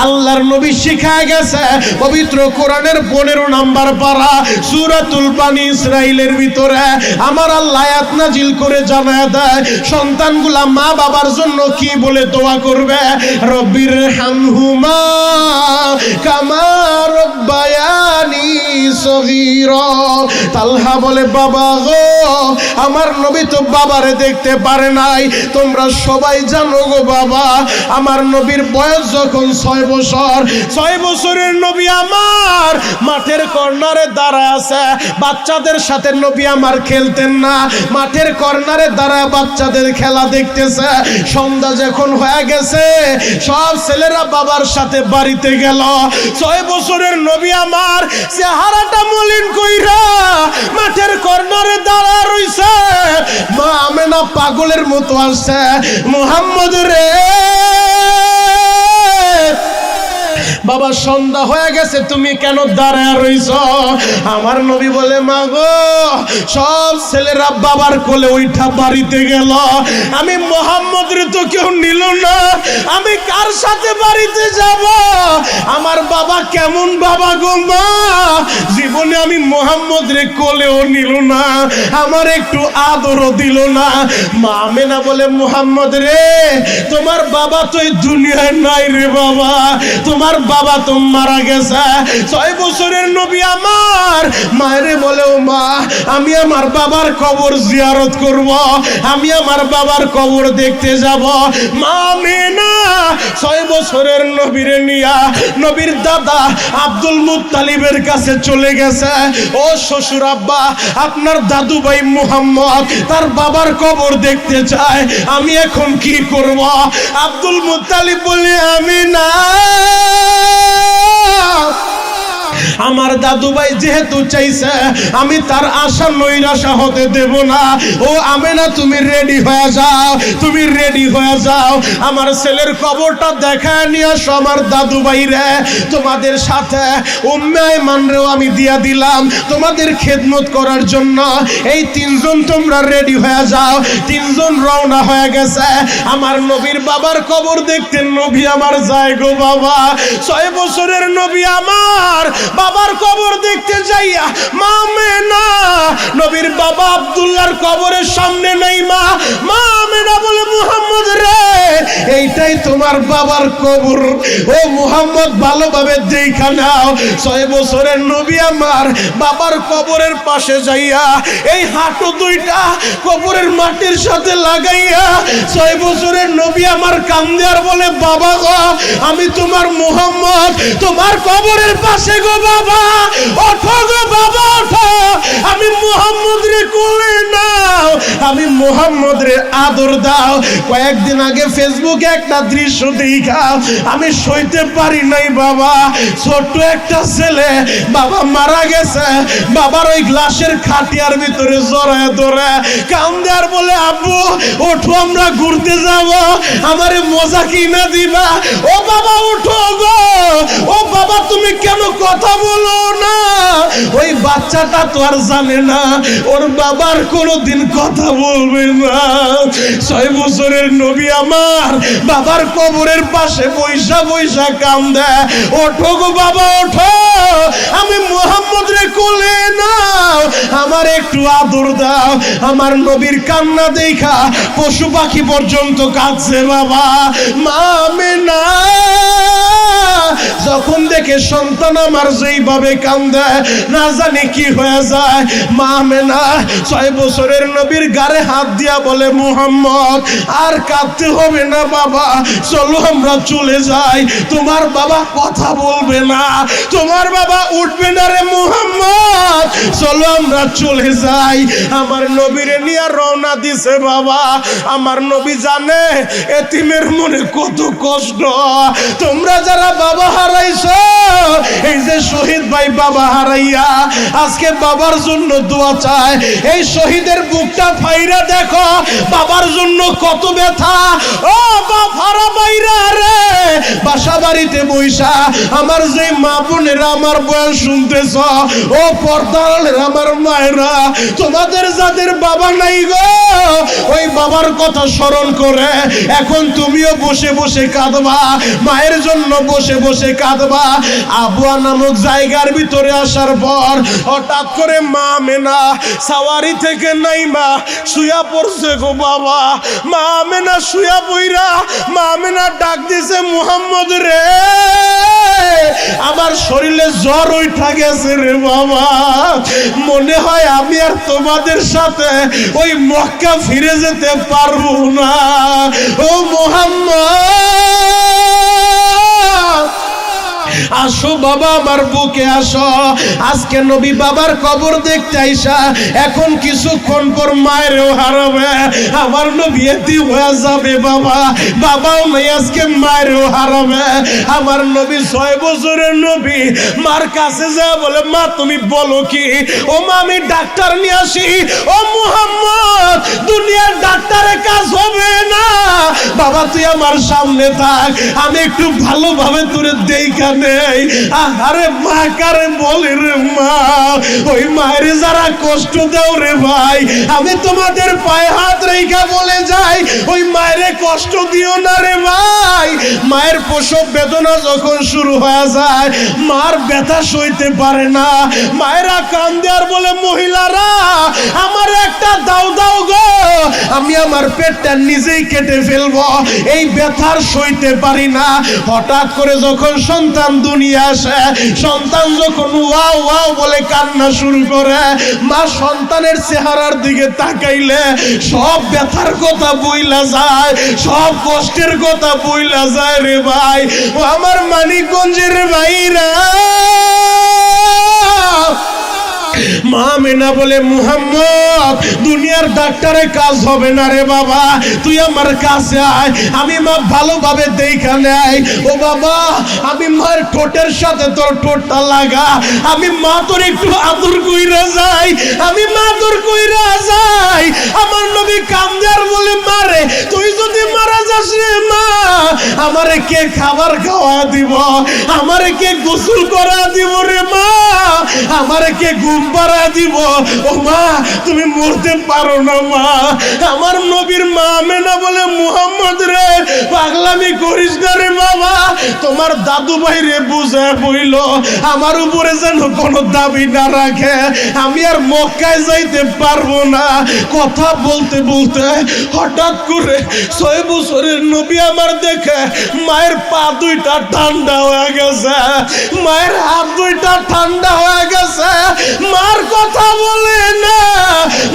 আল্লাহর নবী শিখায় গেছে পবিত্র কোরআনের 15 নম্বর পারা সূরাতুল বানি ইসরাইলের ভিতরে আমার আল্লাহ আয়াত নাজিল করে জানায় দেয় সন্তানগুলা মা বাবার জন্য কি বলে দোয়া করবে, রব্বির হামহুমা কামা রব্বায়ানি সগীরা। তালহা বলে বাবা গো, আমার নবী তো বাবারে দেখতে পারে নাই, তোমরা সবাই জানো গো বাবা, আমার নবীর বয়স যখন 6 বছর, 6 বছরের নবী আমার মাঠের কর্নারে দাঁড়ায় আছে, বাচ্চাদের সাথে নবী আমার খেলতেন না, মাঠের কর্নারে দাঁড়ায় বাচ্চাদের খেলা দেখতেছে। সন্ধ্যা যখন হয়ে গেছে সব ছেলেরা বাবার সাথে বাড়িতে গেল, 6 বছরের নবী আমার চেহারাটা মলিন কইরা মাঠের কর্নারে দাঁড়া রইছে। মা আমেনা পাগলের মতো আসছে, মুহাম্মদ রে বাবা সন্ধ্যা হয়ে গেছে তুমি কেন দাঁড়ায় রইছ? আমার নবী বলে মা গো, সব ছেলেরা বাবার কোলে উঠা বাড়িতে গেল, আমি মুহাম্মদ রে তো কেউ নিল না, আমি কার সাথে বাড়িতে যাব? আমার বাবা কেমন বাবা গো মা, জীবনে আমি মুহাম্মদ রে কোলেও নিল না, আমার একটু আদরও দিল না। মা আমেনা বলে মুহাম্মদ রে তোমার বাবা তো এই দুনিয়ায় নাই রে বাবা, তোমার বাবা তো মারা গেছে। 6 বছরের নবী আমার মায়েরে বলে ও মা, আমি আমার বাবার কবর জিয়ারত করব, আমি আমার বাবার কবর দেখতে যাব। মা আমেনা 6 বছরের নবীরে নিয়া নবীর দাদা আব্দুল মুত্তালিবের কাছে চলে গেছে। ও শ্বশুর আব্বা, আপনার দাদু ভাই মুহাম্মদ তার বাবার কবর দেখতে চায়, আমি এখন কি করব? আব্দুল মুত্তালিব বলে আমি না, আমার দাদু ভাই যেহেতু চাইছে আমি তার আশা নৈরাশা হতে দেব না। ও আমেনা তুমি রেডি হয়ে যাও, তুমি রেডি হয়ে যাও, আমার ছেলের কবরটা দেখায় নিয়ে আসো আমার দাদু ভাই রে, তোমাদের সাথে উম্মে আয়মান রেও আমি দিয়া দিলাম তোমাদের খেদমত করার জন্য। এই 3 জন তোমরা রেডি হয়ে যাও। 3 জন রওনা হয়ে গেছে আমার নবীর বাবার কবর দেখতে। নবী আমার যায় গো বাবা, 6 বছরের নবী আমার বাবার কবর দেখতে যাইয়া মা আমেনা নবীর বাবা আব্দুল্লাহর কবরের সামনে নাই। মা আমেনা বলে মুহাম্মদ রে এইটাই তোমার বাবার কবর, ও মুহাম্মদ ভালোভাবে দেখা নাও। 6 বছরের নবী আমার বাবার কবরের পাশে যাইয়া এই হাঁটু দুইটা কবরের মাটির সাথে লাগাইয়া 6 বছরের নবী আমার কান্দে আর বলে বাবা গো, আমি তোমার মুহাম্মদ তোমার কবরের পাশে গো বাবা, ওঠো গো বাবা ওঠো, আমি মুহাম্মদ রে কোলে নাও, আমি মুহাম্মদ রে আদর দাও। কয়েকদিন আগে ফেসবুকে একটা দৃশ্য দেখা আমি সইতে পারি নাই বাবা, ছোট্ট একটা ছেলে বাবা মারা গেছে, বাবার ওই গ্লাসের খাটিয়ার ভিতরে জড়ায় ধরে কান্দে আর বলে আব্বু ওঠো আমরা ঘুরতে যাব, আমারে মজা কিনা দিবা। ও বাবা ওঠো গো, ও বাবা তুমি কেন কথা বলো না? ওই বাচ্চাটা তো আর জানে না ওর বাবার কোনোদিন কথা বলবে না। 6 বছরের নবী আমার বাবার কবরের পাশে বৈশা বৈশা কান্দে, ওঠো গো বাবা ওঠো, আমি মুহাম্মদ রে কোলে নাও, আমার একটু আদর দাও। আমার নবীর কান্না দেখা পশু পাখি পর্যন্ত কাঁদছে বাবা। মা আমেনা যখন দেখে সন্তান আমার যেইভাবে কান্দে না জানি কি হয়ে যায়। মা আমেনা 6 বছরের নবীর গায়ে হাত দিয়া বলে মুহাম্মদ আর কাঁদতে হবে না বাবা, চলো আমরা চলে যাই, তোমার বাবা কথা বলবে না, তোমার বাবা উঠবে না রে মুহাম্মদ, চলো আমরা চলে যাই। আমার নবীরে নিয়ে রওনা দিছে বাবা। আমার নবী জানে এতিমের মনে কত কষ্ট, তোমরা যারা বাবা হারাইছো এই যে আছে শহীদ ভাই বাবা হারাইয়া আজকে বাবার জন্য দোয়া চায়। এই শহীদের বুকটা ফাইরা দেখো বাবার জন্য কত ব্যথা। ও বাবারা বাইরা রে বাসা বাড়িতে বইসা আমার যে মা বোনেরা আমার বয়ান শুনতেছ, ও পর্দার আমার মায়েরা, তোমাদের যাদের বাবা নাই গো ওই বাবার কথা স্মরণ করে এখন তুমিও বসে বসে কাঁদবা, মায়ের জন্য বসে বসে কাঁদবা। আবুয়া নামক জায়গার ভিতরে আসার পর হঠাৎ করে মা মেনা সাওয়ারি থেকে নাইমা শুয়া পড়ছে গো বাবা। মা মেনা শুয়া পইরা মা মেনা ডাক দিছে, মুহাম্মদ রে আমার শরীরে জ্বর উঠা গেছে রে বাবা, মনে হয় আমি আর তোমাদের সাথে ওই মক্কা ফিরে যেতে পারবো না। ও মুহাম্মদ আসো বাবা আমার বুকে আসো। আজকে নবী বাবার কবর দেখতে আইসা এখন কিছুক্ষণ পর মায়েরও হারাবে, আমার নবী এতি হয়ে যাবে বাবা, বাবাও নেই আজকে মায়েরও হারাবে। আমার নবী 6 বছরের নবী মার কাছে যা বলে, মা তুমি বলো কি? ও মা আমি ডাক্তার নিয়ে আসি। ও মুহাম্মদ দুনিয়ার ডাক্তারের কাজ হবে না, বাবা তুই আমার সামনে থাক, আমি একটু ভালোভাবে তোরে দেখা নেই। আরে মা কারে বলে রে মা, ওই মায়ের যারা কষ্ট দাও রে ভাই, আমি তোমাদের পায়ে হাত রেখা বলে যাই ওই মায়ের কষ্ট দিও না রে ভাই। মায়ের প্রসব বেদনা যখন শুরু হয়ে যায় মার ব্যথা সইতে পারে না, মায়েরা কান্দে আর বলে, মহিলারা আমার একটা দাও দাও গো, আমি আমার পেটটা নিজেই কেটে ফেলবো, এই ব্যথার সইতে পারি না। হঠাৎ করে যখন সন্তান দুনিয়া আসে, সন্তান যখন ওয়াও ওয়াও বলে কান্না শুরু করে, মা সন্তানের চেহারার দিকে তাকাইলে সব ব্যথার কথা বইলা যায়, সব কষ্টের কথা বইলা যায় রে ভাই। ও আমার মানিকগঞ্জের ভাইরা, মা মেনা বলে, মুহাম্মদ দুনিয়ার ডাক্তারের কাজ হবে না রে বাবা, তুই আমার কাছে আয়, আমি মা ভালোভাবে দেখা নেই। ও বাবা আমি মার ঠোঁটের সাথে তোর ঠোঁটটা লাগা, আমি মা তোর একটু আদর কইরা যাই, আমি মা তোর কইরা যাই। আমার নবী কান্দে আর বলে, মারে তুই যদি মারা যাস রে মা, আমারে কে খাবার খাওয়া দিব, আমারে কে গোসল করা দিব রে মা, আমারে কে ঘুম পাড়া দিব। ও মা তুমি মরতে পারো না মা। আমার নবীর মা মেনা বলে, মুহাম্মদ রে পাগলামি করিস না রে বাবা, তোমার দাদু ভাই রে বুঝে বইল আমার উপরে যেন কোনো দাবি না রাখে, আমি আর মক্কায় যাইতে পারবো না। কথা বলতে বলতে হঠাৎ করে 6 বছরের নবী আমার দেখে মায়ের পা দুইটা ঠান্ডা হয়ে গেছে, মায়ের হাত দুইটা ঠান্ডা হয়ে গেছে, মার কথা বলে না,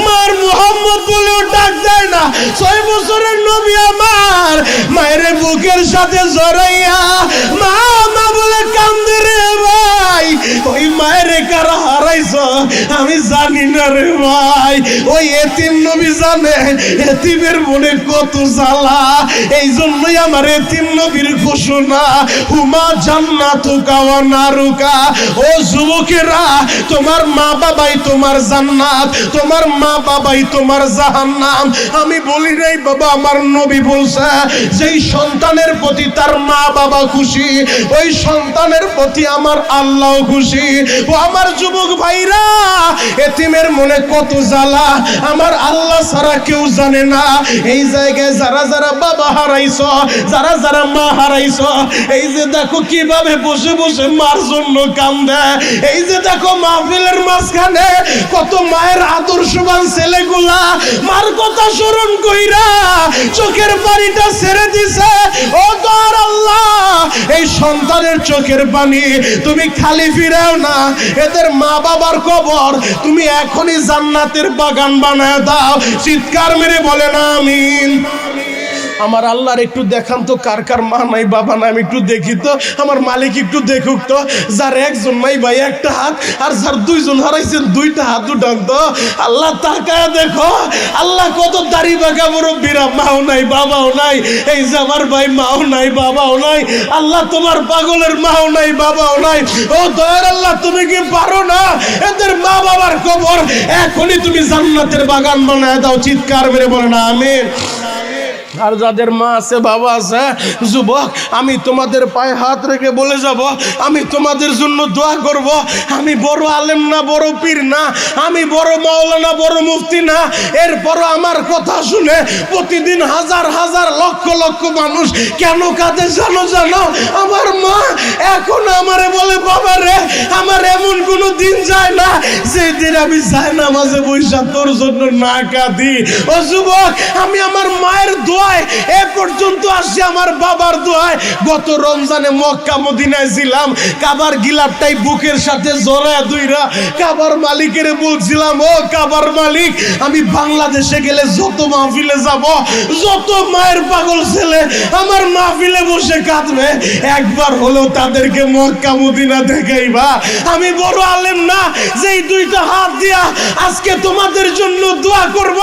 মার মুহাম্মদ বলেও ডাক দেয় না। 6 বছরের নবী আমার মায়ের বুকের সাথে জড়াইয়া মা মা বলে কান্দে রে ভাই। ওই মায়ের কারা হারাইছ আমি জানি না রে ভাই, ওই এতিম নবী জানে এতিমের মনে কত জ্বালা। এই জন্যই আমার এতিম নবীর ঘোষণা, হুমা জান্নাতুকা ওয়া নারুকা। ও যুবকেরা তোমার মা বাবাই তোমার জান্নাত, তোমার মা বাবাই তোমার জাহান্নাম। আমি বলি নাই বাবা, আমার নবী বলছে যেই সন্তানের প্রতি তার মা বাবা খুশি ওই সন্তানের প্রতি আমার আল্লাহ খুশি। ও আমার যুবক ভাইরা, এতিমের মনে কত জ্বালা আমার আল্লাহ ছাড়া কেউ জানে না। এই জায়গায় যারা যারা বাবা হারাইছো, যারা যারা মা হারাইছো, এই যে দেখো কিভাবে বসে বসে মার জন্য কান্দে, এই যে দেখো মাহফিলের মাঝখানে কত মায়ের আদর্শবান ছেলেগুলা মার কথা স্মরণ কইরা চোখের পানিটা ছেড়ে দিছে। ও তোর আল্লাহ এই সন্তানের চোখের পানি তুমি খালি ফিরাও না, এদের মা বাবার কবর তুমি এখনই জান্নাতের বাগান বানায় দাও। চিৎকার মেরে বলেন আমিন। আমার আল্লাহর একটু দেখান তো কার কার মা নাই বাবা নাই, আমি একটু দেখি তো, আমার মালিক একটু দেখুক তো। যার একজন নাই ভাই একটা হাত, আর যার দুইজন হারাইছেন দুইটা হাত উঠান তো। আল্লাহ তাকায় দেখো, আল্লাহ কত দাড়ি বাঁকা মুরব্বীরা, মাও নাই বাবাও নাই, এই যে আমার ভাই মাও নাই বাবাও নাই। আল্লাহ তোমার পাগলের মাও নাই বাবাও নাই। ও দয়ার আল্লাহ, তুমি কি পারো না এদের মা বাবার কবর এখনই তুমি জান্নাতের বাগান বানায় দাও? চিৎকার মেরে বলে না আমিন। আর যাদের মা আছে বাবা আছে, যুবক, আমি তোমাদের পায়ে হাত রেখে বলে যাব, আমি তোমাদের জন্য দোয়া করব। আমি বড় আলেম না, বড় পীর না, আমি বড় মাওলানা, বড় মুফতি না, এরপরও আমার কথা শুনে প্রতিদিন হাজার হাজার লক্ষ লক্ষ মানুষ কেন কাঁদে জানো? আমার মা এখন আমারে বলে, বাবা রে, আমার এমন কোনো দিন যায় না যেদিন আমি যায় না মাঝে বৈশা তোর জন্য না কাঁদি। ও যুবক, আমি আমার মায়ের দোয়ায় এ পর্যন্ত আসছি, আমার বাবার দোয়ায়। গত রমজানে মক্কা মদিনায় ছিলাম, কাবার গিলাপটাই বুকের সাথে জড়ায় দুইরা কাবার মালিকের বলছিলাম, ও কাবার মালিক, আমি বাংলাদেশে গেলে যত মাহফিলে যাব, যত মায়ের পাগল ছেলে আমার মাহফিলে বসে কাঁদবে, একবার হলেও তাদেরকে মক্কা মদিনা দেখাইবা। আমি বড় আলেম না যে এই দুইটা হাত দিয়া আজকে তোমাদের জন্য দোয়া করব।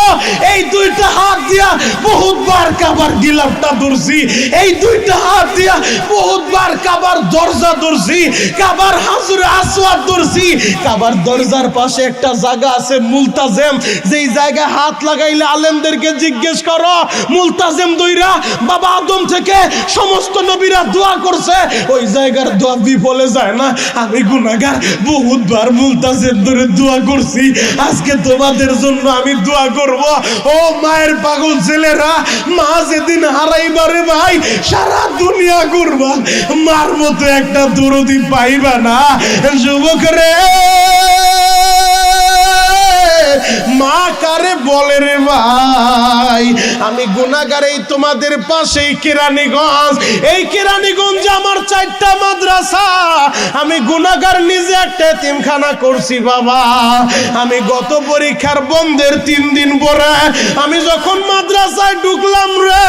এই দুইটা হাত দিয়া বহুতবার কাবার গিলাফটা ধরছি, এই দুইটা হাত দিয়া বহুতবার কাবার দরজা ধরছি, কাবার হাজরে আসওয়াদ ধরছি। কাবার দরজার পাশে একটা জায়গা আছে মুলতাজেম, যেই জায়গায় হাত লাগাইলে আলেমদেরকে জিজ্ঞেস করো, মুলতাজেম দইরা বাবা আদম থেকে সমস্ত নবীরা দোয়া করছে, ওই জায়গার দোয়া বিফলে যায় না। আমি গুনাহগার, বহুতবার মুলতাজেম ধরে দোয়া করছি, আজকে তোমাদের জন্য আমি দোয়া করব। ও মায়ের পাগল ছেলেরা, মা যেদিন হারাইবারে ভাই সারা দুনিয়া ঘুরবা, মার মতো একটা দরদি পাইবা না। যুবক রে, মা কারে বলে রে ভাই? আমি গুনাহগার, এই তোমাদের পাশেই কেরানীগঞ্জ, এই কেরানীগঞ্জে আমার 4টা মাদ্রাসা। আমি গুনাহগার, নিজে একটা এতিমখানা করছি বাবা। আমি গত পরীক্ষার বন্ধের 3 দিন পরে আমি যখন মাদ্রাসায় ঢুকলাম রে,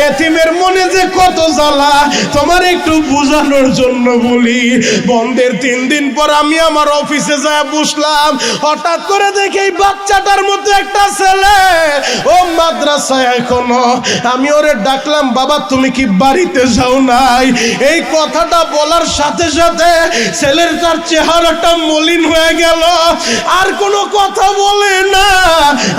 এতিমের মনে যে কত জ্বালা তোমার একটু বোঝানোর জন্য বলি। বন্ধের 3 দিন পর আমি আমার অফিসে যায় বসলাম, হঠাৎ করে দেখি এই বাচ্চাটার মতো একটা ছেলে, ও মাদ্রাসায় এখনো। আমি ওরে ডাকলাম, বাবা তুমি কি বাড়িতে যাও নাই? এই কথাটা বলার সাথে সাথে ছেলের তার চেহারাটা মলিন হয়ে গেল, আর কোনো কথা বলে না।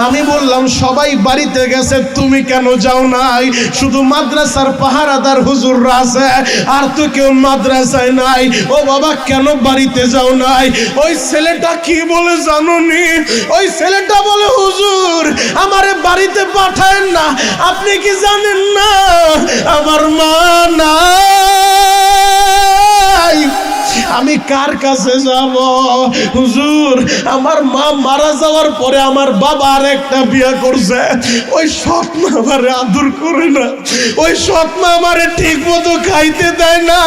আমি বললাম, সবাই বাড়িতে গেছে, তুমি কেন যাও নাই? শুধু মাদ্রাসার পাহারাদার হুজুররা আছে, আর তো কেউ মাদ্রাসায় নাই। ও বাবা, কেন বাড়িতে যাও নাই? ওই ছেলেটা কি বলে জানোনি? ওই ছেলেটা বলে, হুজুর আমারে বাড়িতে পাঠায় না, আপনি কি জানেন না আমার মা নাই? আমি কার কাছে যাব? হুজুর, আমার মা মারা যাওয়ার পরে আমার বাবা আর একটা বিয়ে করছে, ওই সৎ মা আমারে আদর করে না, ওই সৎ মা আমারে ঠিক মতো খাইতে দেয় না,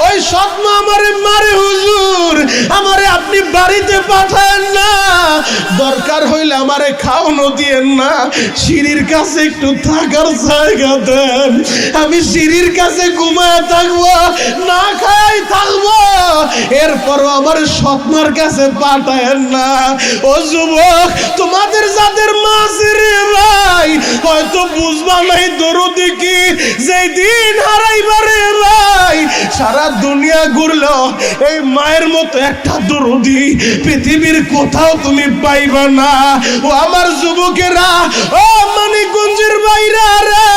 ওই সৎ মা আমারে মারে। হুজুর আমারে আপনি বাড়িতে পাঠান না, দরকার হইলে আমারে খাওয়ানো দিয়েন না, সিঁড়ির কাছে একটু থাকার জায়গা দেন, আমি সিঁড়ির কাছে ঘুমায় থাকবো, না খাই থাকবো, এরপরও আমার স্বপ্নের কাছে পাঠায়েন না। ও যুবক, তোমাদের যাদের মা রে ভাই, হয়তো বুঝবা নাই দরদি কি, যেই দিন হারাইবারে ভাই সারা দুনিয়া ঘুরলো, এই মায়ের মতো একটা দরদি পৃথিবীর কোথাও তুমি পাইবা না। ও আমার যুবকেরা, ও মানিকগঞ্জের বাইরা রে,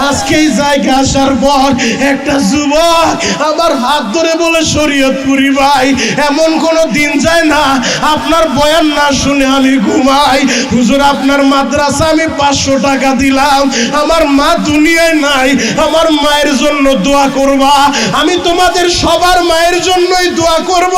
আজকে এই জায়গা আসার পর একটা যুবক আমার হাত ধরে বলে, শরীয়তপুরি ভাই, এমন কোন দিন যায় না আপনার বয়ান না শুনে আমি ঘুমাই। হুজুর আপনার মাদ্রাসা আমি 500 টাকা দিলাম, আমার মা দুনিয়ায় নাই, আমার মায়ের জন্য দোয়া করবা। আমি তোমাদের সবার মায়ের জন্যই দোয়া করব,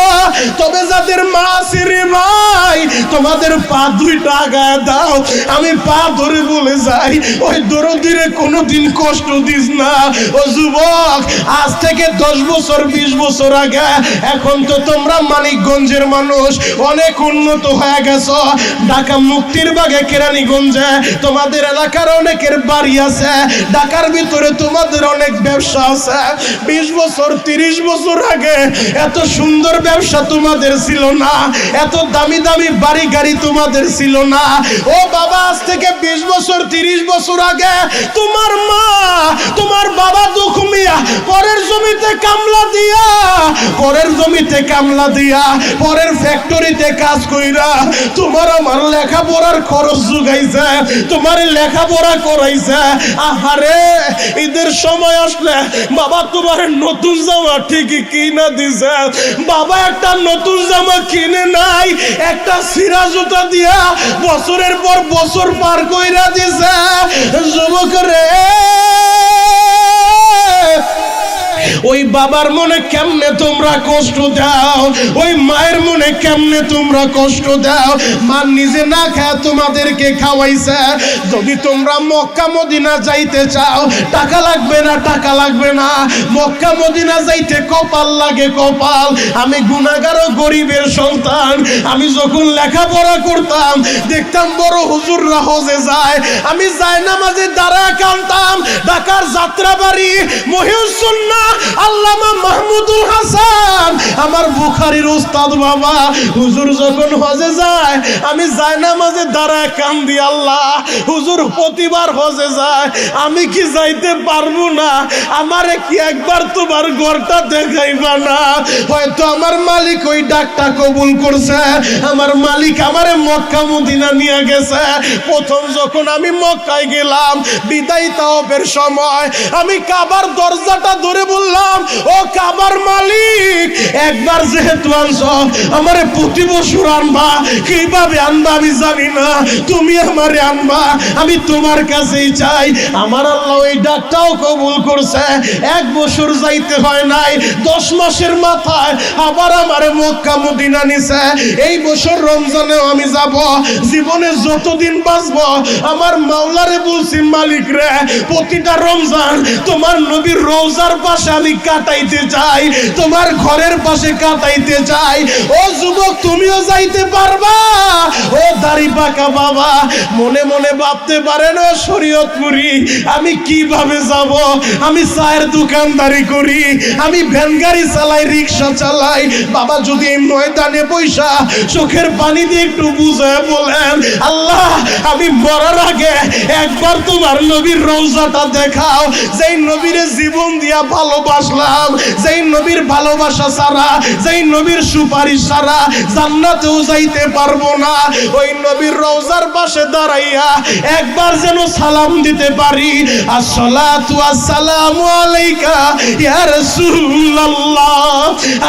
তবে যাদের মা আছে রে ভাই, তোমাদের পা 2টা আগায় দাও। আমি পা ধরে বলে যাই, ওই দরদিরে কোনোদিন কষ্ট দিস না। ও যুবক, আজ থেকে 10 বছর 20 বছর আগে এখন তো তোমরা মানিকগঞ্জের মানুষ, অনেক উন্নত হয়ে গেছো। ঢাকা মুক্তির বাগে কেরানীগঞ্জে তোমাদের এলাকার অনেকের বাড়ি আছে, ঢাকার ভিতরে তোমাদের অনেক ব্যবসা আছে। 20 বছর 30 বছর আগে এত সুন্দর ব্যবসা তোমাদের ছিল না, এত দামি দামি বাড়ি গাড়ি তোমাদের ছিল না। ও বাবা, আজ থেকে 20 বছর 30 বছর আগে তোমার মা তোমার বাবা দুঃখ মিয়া পরের জমিতে কামলা দিয়া পরের ফ্যাক্টরিতে কাজ কইরা তোমার আমার লেখাপড়ার খরচ জুগাইছে, তোমার লেখাপড়া করাইছে। আহারে, ঈদের সময় আসলে বাবা তোমার নতুন জামা ঠিকই কিনা দিছে, বাবা একটা নতুন জামা কিনে নাই, একটা ছিঁড়া জুতা দিয়া বছরের পর বছর পার কইরা দিছে। যুবক রে, ওই বাবার মনে কেমনে তোমরা কষ্ট দাও, ওই মায়ের মনে কেমনে তোমরা কষ্ট দাও। মা নিজে না খায় তোমাদেরকে খাওয়াইছে। যদি তোমরা মক্কা মদিনা যাইতে চাও, টাকা লাগবে না, টাকা লাগবে না। মক্কা মদিনা যাইতে কপাল লাগে, কপাল। আমি গুনাহগার ও গরিবের সন্তান। আমি যখন লেখাপড়া করতাম দেখতাম বড় হুজুররা হজে যায়, আমি যাই নামাজে দাঁড়ায় কাঁদতাম। ঢাকার যাত্রাবাড়ি মহিউসুন্নাহ আল্লামা মাহমুদুল হাসান আমার বুখারীর উস্তাদ বাবা, হুজুর যখন হজে যায় আমি যাই নামাজে দাঁড়ায় কান্দি, আল্লাহ হুজুর প্রতিবার হজে যায়, আমি কি যাইতে পারবো না? আমারে কি একবার তোমার ঘরটা দেখাইবা না? হয়তো আমার মালিক ওই ডাকটা কবুল করছে, আমার মালিক আমারে মক্কা মদিনা নিয়ে গেছে। প্রথম যখন আমি মক্কায় গেলাম বিদায় তাওয়াফের সময়, আমি কাবার দরজাটা ধরে বললাম, ও কাবার মালিক, একবার যেহেতু আনছো আমারে প্রতি বছর আনবা, কিভাবে আনবা আমি জানি না, তুমি আমারে আনবা, আমি তোমার কাছেই চাই। আমার আল্লাহ ওই ডাকটাও কবুল করছে। 1 বছর যাইতে হয় নাই, 10 মাসের মাথায় আবার আমারে মক্কা মদিনা নিছে। এই বছর রমজানেও আমি যাব, জীবনে যতদিন বাঁচবো আমার মাওলারে বলছি, মালিক রে, প্রতিটা রমজান তোমার নবীর রওজার পাশে আমি কাটাইতে চাই, তোমার ঘরের পাশে কাটাইতে চাই। ও যুবক, তুমিও যাইতে পারবা? ও দাড়ি পাকা বাবা মনে মনে ভাবতে পারেন, ও শরীয়তপুরি আমি কিভাবে যাব? আমি চায়ের দোকানদারি করি, আমি ভ্যান গাড়ি চালাই, রিক্সা চালাই। বাবা যদি এই ময়দানে পয়সা চোখের পানি দিয়ে একটু বুঝায় বলেন, আল্লাহ আমি মরার আগে একবার তোমার নবীর রওজাটা দেখাও, যেই নবীরে জীবন দিয়া ভালোবাসলাম, যেই নবীর ভালোবাসা ছাড়া, যেই নবীর সুপারিশ ছাড়া জান্নাতেও যাইতে পারবো না। ওই নবীর রওজার পাশে দাঁড়াইয়া একবার যেন সালাম দিতে পারি, আসসালাতু আসসালামু আলাইকা ইয়া রাসূলুল্লাহ,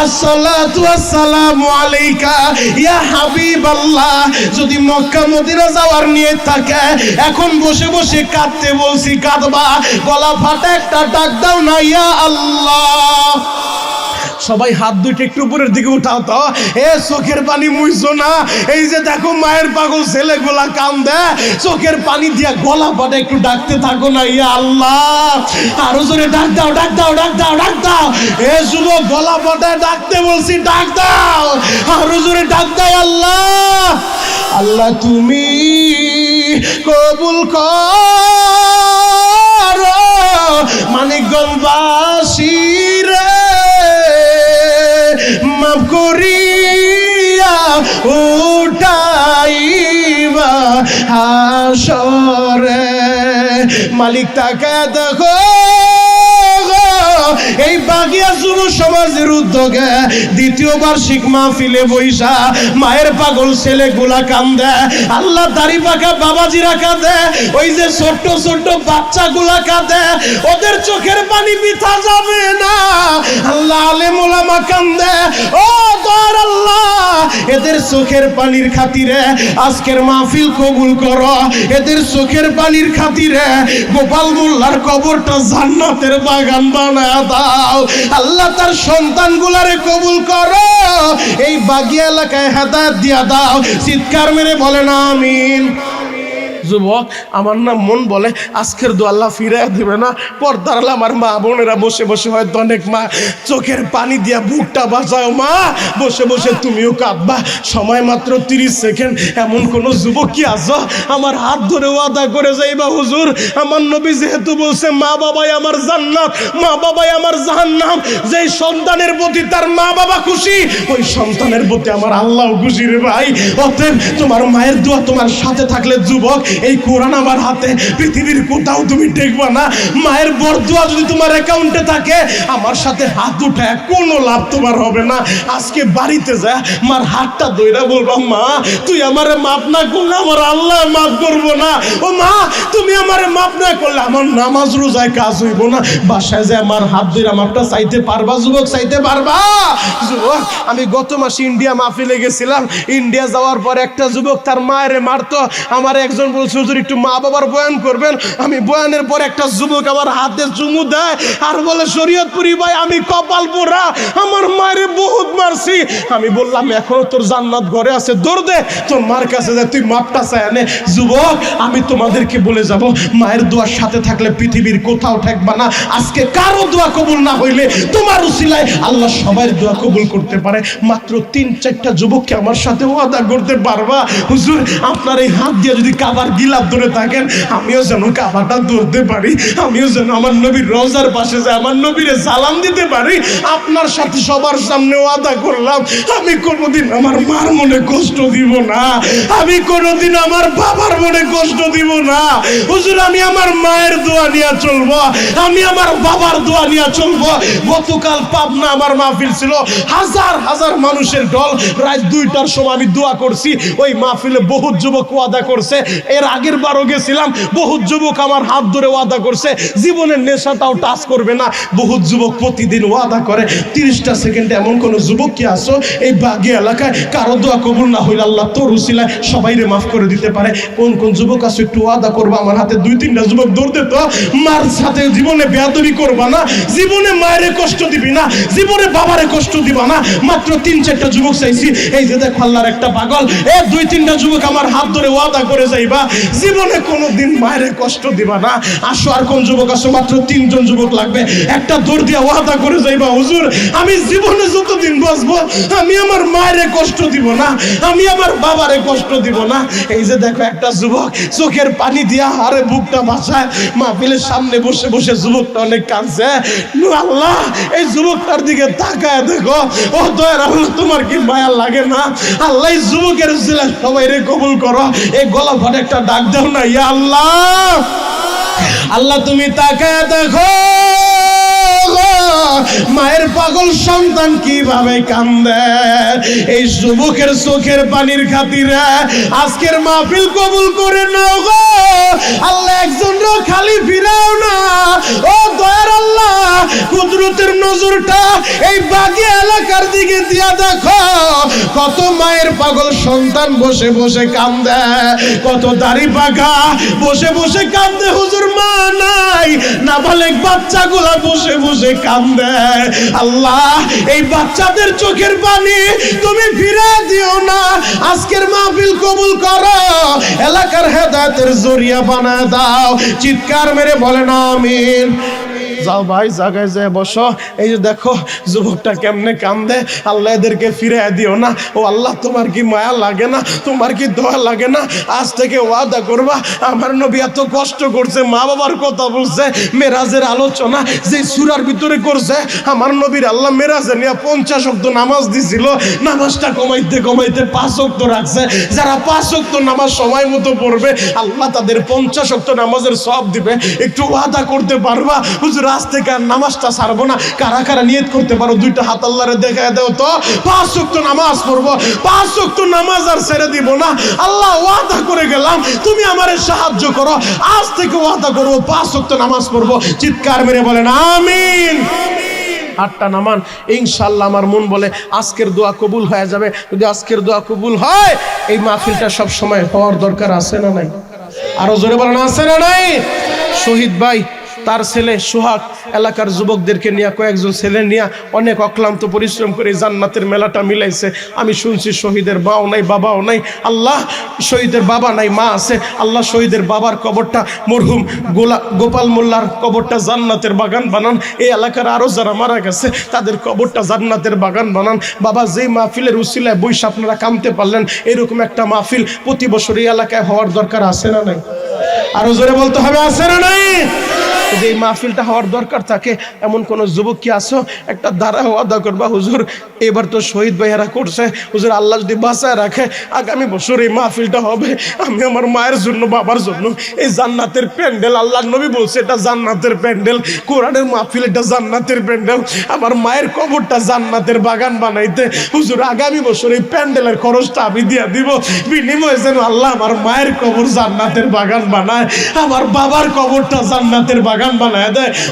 আসসালাতু আসসালামু আলাইকা ইয়া হাবিবাল্লাহ। যদি মক্কা মদিনা যাওয়ার নিয়ত থাকে, এখন বসে বসে কাঁদতে বলছি, কাঁদবা, গলা ফাটা একটা ডাক দাও না, ইয়া আল্লাহ। সবাই হাত দুইটা একটু উপরের দিকে উঠাও তো। এ চোখের পানি মুইছো না? এই যে দেখো মায়ের পাগল ছেলেগুলা কান্দে, চোখের পানি দিয়া গলা ফাটা একটু ডাকতে থাকো না, ইয়া আল্লাহ। আরো জোরে ডাক দাও, ডাক দাও, ডাক দাও, ডাক দাও। এ যুবক, গলা ফাটায় ডাকতে বলছি, ডাক দাও, আরো জোরে ডাক দাও, আল্লাহ। আল্লাহ তুমি কবুল করো মানিকগঞ্জবাসী রে, মাফ করিয়া উঠাইবা হাসরে। মালিক তাকায় দেখো, এই বাগিয়া যুব সমাজের উদ্যোগে ২য় বার্ষিক মাহফিলে বৈশা মায়ের পাগল ছেলেগুলা কান্দে, আল্লাহ দাড়ি পাকা বাবাজিরা কাঁদে, ওই যে ছোট্ট ছোট্ট বাচ্চাগুলা কাঁদে, ওদের চোখের পানি বৃথা যাবে না। আল্লাহ আলেম ওলামা কান্দে, ও দয়ার আল্লাহ, এদের চোখের পানির খাতিরে আজকের মাহফিল কবুল করো, এদের চোখের পানির খাতিরে গোপাল মোল্লার কবরটা জান্নাতের বাগান বানায় দাও। আল্লাহ তার সন্তানগুলারে কবুল করো, এই বাগিয়া এলাকায় হেদায়েত দিয়া দাও। চিৎকার মেরে বলেন আমিন। যুবক, আমার না মন বলে আজকের দোয়া আল্লাহ ফিরাইয়া দিবে না। পর্দার আড়ালে আমার মা বোনেরা বসে বসে হয়তো অনেক মা চোখের পানি দিয়া বুকটা বাঁচাও, মা বসে বসে তুমিও কাঁদবা। সময় মাত্র 30 সেকেন্ড। এমন কোন যুবক কি আছো আমার হাত ধরে ওয়াদা করে যাইবা, হুজুর আমার নবী যেহেতু বলছে মা বাবাই আমার জান্নাত, মা বাবাই আমার জাহান্নাম, যেই সন্তানের প্রতি তার মা বাবা খুশি ওই সন্তানের প্রতি আমার আল্লাহ খুশি রে ভাই। অতএব তোমার মায়ের দোয়া তোমার সাথে থাকলে যুবক, এই কোরআন আমার হাতে, পৃথিবীর কোথাও তুমি দেখবা না। মায়ের বরদোয়া যদি তোমার অ্যাকাউন্টে থাকে, আমার সাথে হাত উঠায় কোনো লাভ তোমার হবে না। আজকে বাড়িতে যা মার হাতটা ধইরা বলবা, মা তুই আমারে মাফ না করলে আমার আল্লাহ মাফ করবো না। ও মা তুমি আমারে মাফ না করলে আমার নামাজ রোজায় কাজ হইব না। বাসায় যে আমার হাত ধরে মাপটা চাইতে পারবা যুবক, চাইতে পারবা? যুবক, আমি গত মাসে ইন্ডিয়া মাহফিলে গেছিলাম। ইন্ডিয়া যাওয়ার পর একটা যুবক তার মায়ের মারতো। আমার একজন বলছে হুজুর একটু মা বাবার বয়ান করবেন। আমি বয়ানের পর একটা যুবক আমার হাতে চুমু দেয় আর বলে শরীয়তপুরি ভাই আমি কপাল পোড়া, আমার মায়ের বহুত মারছি। আমি বললাম এখনো তোর জান্নাত ঘরে আছে, দৌড় দে তোর মার কাছে যা, তুই মাপটা চাই আনে। যুবক, আমি তোমাদেরকে বলে যাব মায়ের দোয়ার সাথে থাকলে পৃথিবীর কোথাও ঠেকবা না। আজকে কারো দোয়া কবুল না হইলে তোমার উসিলায় আল্লাহ সবার দোয়া কবুল করতে পারে। মাত্র 3-4টা যুবককে আমার সাথে ওয়াদা করতে পারবা, হুজুর আপনার এই হাত দিয়ে যদি কাবার গিলাপ ধরে থাকেন, আমিও যেন কাবাটা ধরতে পারি, আমিও যেন আমার নবীর রওজার পাশে যে আমার নবীরে সালাম দিতে পারি। আপনার সাথে সবার সামনে ওয়াদা করলাম আমি কোনোদিন আমার মার মনে কষ্ট দিব না, আমি কোনোদিন আমার বাবার মনে কষ্ট দিব না। হুজুর আমি আমার মায়ের দোয়া নিয়ে চলবো, আমি আমার বাবার দোয়া নিয়ে চলবো। গতকাল পাবনা আমার মাহফিল ছিল, হাজার হাজার মানুষের দল। রাত 2টার সময় আমি দোয়া করছি। ওই মাহফিলে বহুত যুবক ওয়াদা করছে, এর আগের বারও গেছিলাম, বহুত যুবক আমার হাত ধরে ওয়াদা করছে জীবনের নেশাটাও টাচ করবে না। বহুত যুবক প্রতিদিন ওয়াদা করে। 30টা সেকেন্ডে এমন কোন যুবক কি আসো এই বাগি এলাকায় কারো দোয়া কবুল না হইলে আল্লাহ তোর উসিলায় সবাইরে মাফ করে দিতে পারে? কোন কোন যুবক আসো একটু ওয়াদা করবা? আমার হাতে 2-3টা যুবক দৌড়তে তো। মার সাথে জীবনে বেয়াদবি করবা না, জীবনে মায়েরে কষ্ট দিবি না, জীবনে বাবারে কষ্ট দিবা না। মাত্র 3-4টা যুবক চাইছি। এই যে দেখো আল্লাহর একটা পাগল, 2-3টা যুবক আমার হাত ধরে ওয়াদা করে যাইবা জীবনে কোনোদিন মায়েরে কষ্ট দিবা না। আসো আর কোন যুবক আসো? মাত্র 3জন যুবক লাগবে। একটা দৌড় দিয়া ওয়াদা করে যাইবা, হুজুর আমি জীবনে যতদিন বাঁচবো আমি আমার মায়েরে কষ্ট দিব না, আমি আমার বাবারে কষ্ট দিব না। এই যে দেখো একটা যুবক চোখের পানি দিয়া আরে বুকটা বাঁচায়। মাহফিলের সামনে বসে বসে যুবকটা অনেক কাঁদছে। আল্লাহ এই যুবকটার দিকে তাকায় দেখো, ও দয়ার আল্লাহ তোমার কি মায়া লাগে না? আল্লাহ এই যুবকের উসিলা সবাই রে কবুল করো। এই গলা ফাটে একটা ডাক দাও না, ইয়া আল্লাহ। আল্লাহ তুমি তাকায় দেখো মায়ের পাগল সন্তান কিভাবে কান্দে। এই যুবকের চোখের পানির খাতিরে আজকের মাহফিল কবুল করে নাও গো আল্লাহ। একজনও খালি ফিরাও না। ও দয়ার আল্লাহ, কুদরতের নজরটা এই বাগি এলাকার দিকে দিয়া দেখো। কত মায়ের পাগল সন্তান বসে বসে কান্দে, কত দাড়ি পাকা বসে বসে কান্দে। হুজুর মা নাই, নাবালেগ বাচ্চাগুলা বসে বসে কান্দে। আল্লাহ এই বাচ্চাদের চোখের পানি তুমি ফিরে দিও না। আজকের মাহফিল কবুল করো, এলাকার হেদায়েতের জরিয়া বানায় দাও। চিৎকার মেরে বলেন আমিন। যাও ভাই জায়গায় যায় বসো। এই যে দেখো যুবকটা কেমনে কান্দে। আল্লাহ এদেরকে ফিরে দিও না। ও আল্লাহ তোমার কি মায়া লাগে না? তোমার কি দোয়া লাগে না? আজ থেকে ওয়াদা করবা আমার নবী এত কষ্ট করছে, মা বাবার কথা বলছে, মেরাজের আলোচনা যে সূরার ভিতরে করছে। আমার নবীর আল্লাহ মেরাজে নিয়ে 50 ওয়াক্ত নামাজ দিছিল। নামাজটা কমাইতে কমাইতে 5 ওয়াক্ত রাখছে। যারা 5 ওয়াক্ত নামাজ সময় মতো পড়বে আল্লাহ তাদের 50 ওয়াক্ত নামাজের সওয়াব দিবে। একটু ওয়াদা করতে পারবা হুজুর আজ থেকে আর নামাজটা ছাড়বো না? কারা কারা নিয়ত করতে পারো? 2টা হাত আল্লাহরে দেখায় দাও তো। 5 ওয়াক্ত নামাজ পড়বো, 5 ওয়াক্ত নামাজ আর ছেড়ে দিব না। আল্লাহ ওয়াদা করে গেলাম তুমি আমারে সাহায্য করো। আজ থেকে ওয়াদা করবো 5 ওয়াক্ত নামাজ পড়বো। চিৎকার মেরে বলেন আমিন। 8টা নামান ইনশাআল্লাহ। আমার মন বলে আজকের দোয়া কবুল হয়ে যাবে। যদি আজকের দোয়া কবুল হয় এই মাহফিলটা সব সময় হওয়ার দরকার আছে না নাই? আরো জোরে বলেন আছে না নাই? শহীদ ভাই তার ছেলে সোহাগ এলাকার যুবকদেরকে নিয়ে, কয়েকজন ছেলে নিয়ে অনেক অক্লান্ত পরিশ্রম করে জান্নাতের মেলাটা মিলাইছে। আমি শুনছি শহীদের মাও নাই, বাবাও নাই। আল্লাহ, শহীদের বাবা নাই, মা আছে। আল্লাহ, শহীদের বাবার কবরটা, মরহুম গোপাল মোল্লার কবরটা জান্নাতের বাগান বানান। এই এলাকার আরো যারা মারা গেছে তাদের কবরটা জান্নাতের বাগান বানান। বাবা, যেই মাহফিলের উসিলায় বইসা আপনারা কামতে পারলেন, এরকম একটা মাহফিল প্রতি বছর এই এলাকায় হওয়ার দরকার আছে না নাই? আরো জোরে বলতে হবে, আছে না নাই? যদি এই মাহফিলটা হওয়ার দরকার থাকে, এমন কোন যুবক কি আসো, একটা দ্বারা ওয়াদা করবা, হুজুর এবার তো শহীদ ভাইয়ারা করছে, হুজুর আল্লাহ যদি বাঁচায় রাখে আগামী বছর এই মাহফিলটা হবে, আমি আমার মায়ের জন্য, বাবার জন্য এই জান্নাতের প্যান্ডেল, আল্লাহর নবী বলছে এটা জান্নাতের প্যান্ডেল, কোরআনের মাহফিল এটা জান্নাতের প্যান্ডেল, আমার মায়ের কবরটা জান্নাতের বাগান বানাইতে হুজুর আগামী বছর এই প্যান্ডেলের খরচটা আমি দিয়া দিব, বিনিময়ে যেন আল্লাহ আমার মায়ের কবর জান্নাতের বাগান বানায়, আমার বাবার কবরটা জান্নাতের বাগান বানায় দেয়।